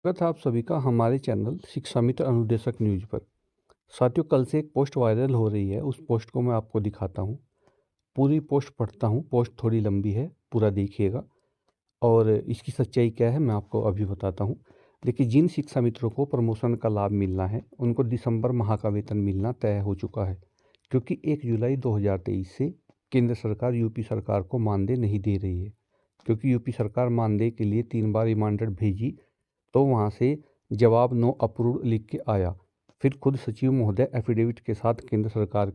स्वागत है आप सभी का हमारे चैनल शिक्षा मित्र अनुदेशक न्यूज पर। साथियों, कल से एक पोस्ट वायरल हो रही है। उस पोस्ट को मैं आपको दिखाता हूँ। पूरी पोस्ट पढ़ता हूँ। पोस्ट थोड़ी लंबी है, पूरा देखिएगा और इसकी सच्चाई क्या है मैं आपको अभी बताता हूँ। देखिए, जिन शिक्षा मित्रों को प्रमोशन का लाभ मिलना है उनको दिसंबर माह का वेतन मिलना तय हो चुका है, क्योंकि 1 जुलाई 2023 से केंद्र सरकार यूपी सरकार को मानदेय नहीं दे रही है। क्योंकि यूपी सरकार मानदेय के लिए 3 बार रिमाइंडर भेजी तो वहाँ से जवाब नो अप्रूव्ड लिख के आया। फिर खुद सचिव महोदय एफिडेविट के साथ केंद्र सरकार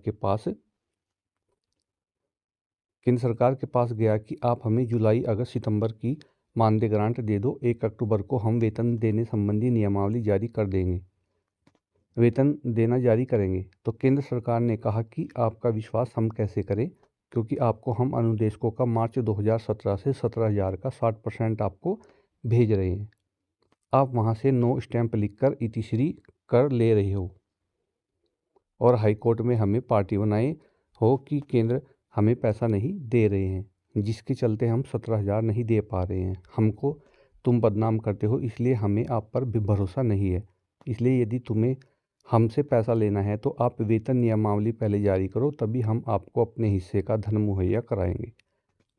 के पास गया कि आप हमें जुलाई अगस्त सितंबर की मानदेय ग्रांट दे दो। 1 अक्टूबर को हम वेतन देने संबंधी नियमावली जारी कर देंगे, वेतन देना जारी करेंगे। तो केंद्र सरकार ने कहा कि आपका विश्वास हम कैसे करें, क्योंकि आपको हम अनुदेशकों का मार्च 2017 से 17,000 का 60% आपको भेज रहे हैं। आप वहाँ से नो स्टैंप लिखकर इतिश्री कर ले रहे हो और हाईकोर्ट में हमें पार्टी बनाए हो कि केंद्र हमें पैसा नहीं दे रहे हैं, जिसके चलते हम 17,000 नहीं दे पा रहे हैं। हमको तुम बदनाम करते हो, इसलिए हमें आप पर भी भरोसा नहीं है। इसलिए यदि तुम्हें हमसे पैसा लेना है तो आप वेतन नियमावली पहले जारी करो, तभी हम आपको अपने हिस्से का धन मुहैया कराएंगे,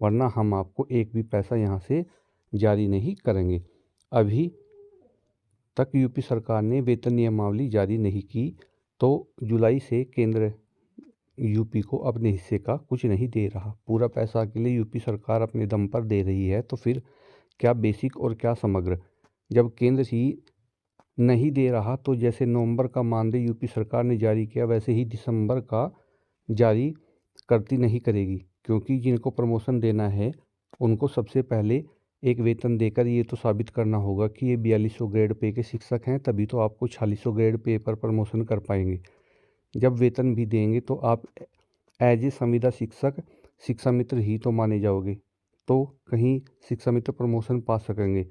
वरना हम आपको एक भी पैसा यहाँ से जारी नहीं करेंगे। अभी तक यूपी सरकार ने वेतन नियमावली जारी नहीं की, तो जुलाई से केंद्र यूपी को अपने हिस्से का कुछ नहीं दे रहा। पूरा पैसा के लिए यूपी सरकार अपने दम पर दे रही है, तो फिर क्या बेसिक और क्या समग्र। जब केंद्र ही नहीं दे रहा तो जैसे नवंबर का मानदेय यूपी सरकार ने जारी किया, वैसे ही दिसंबर का जारी करती नहीं करेगी, क्योंकि जिनको प्रमोशन देना है उनको सबसे पहले एक वेतन देकर ये तो साबित करना होगा कि ये 4200 ग्रेड पे के शिक्षक हैं, तभी तो आपको 4600 ग्रेड पे पर प्रमोशन कर पाएंगे। जब वेतन भी देंगे तो आप एज ए संविदा शिक्षक शिक्षा मित्र ही तो माने जाओगे, तो कहीं शिक्षा मित्र प्रमोशन पा सकेंगे।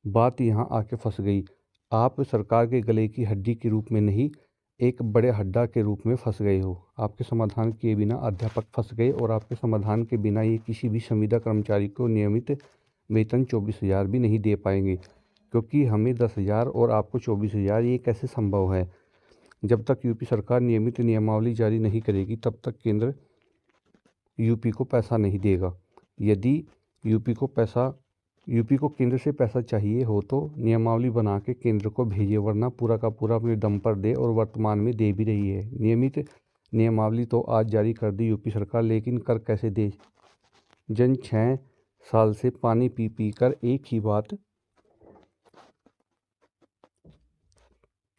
बात यहाँ आके फंस गई। आप सरकार के गले की हड्डी के रूप में नहीं, एक बड़े हड्डा के रूप में फंस गए हो। आपके समाधान किए बिना अध्यापक फंस गए और आपके समाधान के बिना ये किसी भी संविदा कर्मचारी को नियमित वेतन 24,000 भी नहीं दे पाएंगे, क्योंकि हमें 10,000 और आपको 24,000, ये कैसे संभव है। जब तक यूपी सरकार नियमित नियमावली जारी नहीं करेगी तब तक केंद्र यूपी को पैसा नहीं देगा। यदि यूपी को केंद्र से पैसा चाहिए हो तो नियमावली बना के केंद्र को भेजे, वरना पूरा का पूरा अपने दम पर दे, और वर्तमान में दे भी रही है। नियमित नियमावली तो आज जारी कर दी यूपी सरकार, लेकिन कर कैसे दे। जन 6 साल से पानी पी पी कर एक ही बात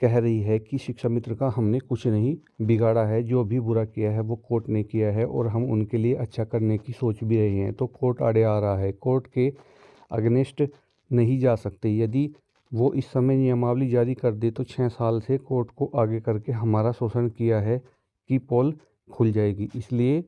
कह रही है कि शिक्षा मित्र का हमने कुछ नहीं बिगाड़ा है, जो भी बुरा किया है वो कोर्ट ने किया है और हम उनके लिए अच्छा करने की सोच भी रहे हैं। तो कोर्ट आड़े आ रहा है, कोर्ट के अगेंस्ट नहीं जा सकते। यदि वो इस समय नियमावली जारी कर दे तो 6 साल से कोर्ट को आगे करके हमारा शोषण किया है कि पोल खुल जाएगी। इसलिए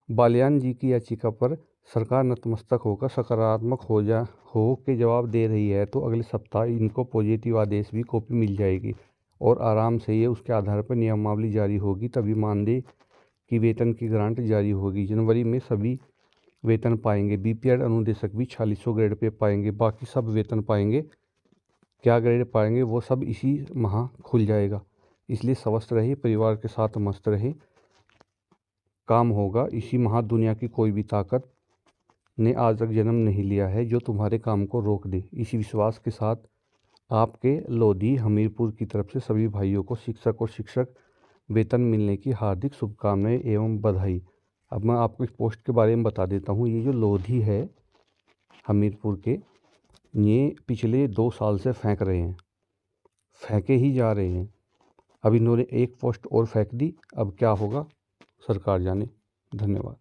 बालियान जी की याचिका पर सरकार नतमस्तक होकर सकारात्मक हो के जवाब दे रही है, तो अगले सप्ताह इनको पॉजिटिव आदेश भी कॉपी मिल जाएगी और आराम से ये उसके आधार पर नियमावली जारी होगी, तभी मानदेय की वेतन की ग्रांट जारी होगी। जनवरी में सभी वेतन पाएंगे। बीपीएड अनुदेशक भी 4600 ग्रेड पे पाएंगे, बाकी सब वेतन पाएंगे। क्या ग्रेड पाएंगे वो सब इसी माह खुल जाएगा। इसलिए स्वस्थ रहे, परिवार के साथ मस्त रहे, काम होगा। इसी माह दुनिया की कोई भी ताकत ने आज तक जन्म नहीं लिया है जो तुम्हारे काम को रोक दे। इसी विश्वास के साथ आपके लोधी हमीरपुर की तरफ से सभी भाइयों को शिक्षक वेतन मिलने की हार्दिक शुभकामनाएं एवं बधाई। अब मैं आपको इस पोस्ट के बारे में बता देता हूँ। ये जो लोधी है हमीरपुर के, ये पिछले 2 साल से फेंक रहे हैं, फेंके ही जा रहे हैं। अब इन्होंने एक पोस्ट और फेंक दी, अब क्या होगा सरकार जाने। धन्यवाद।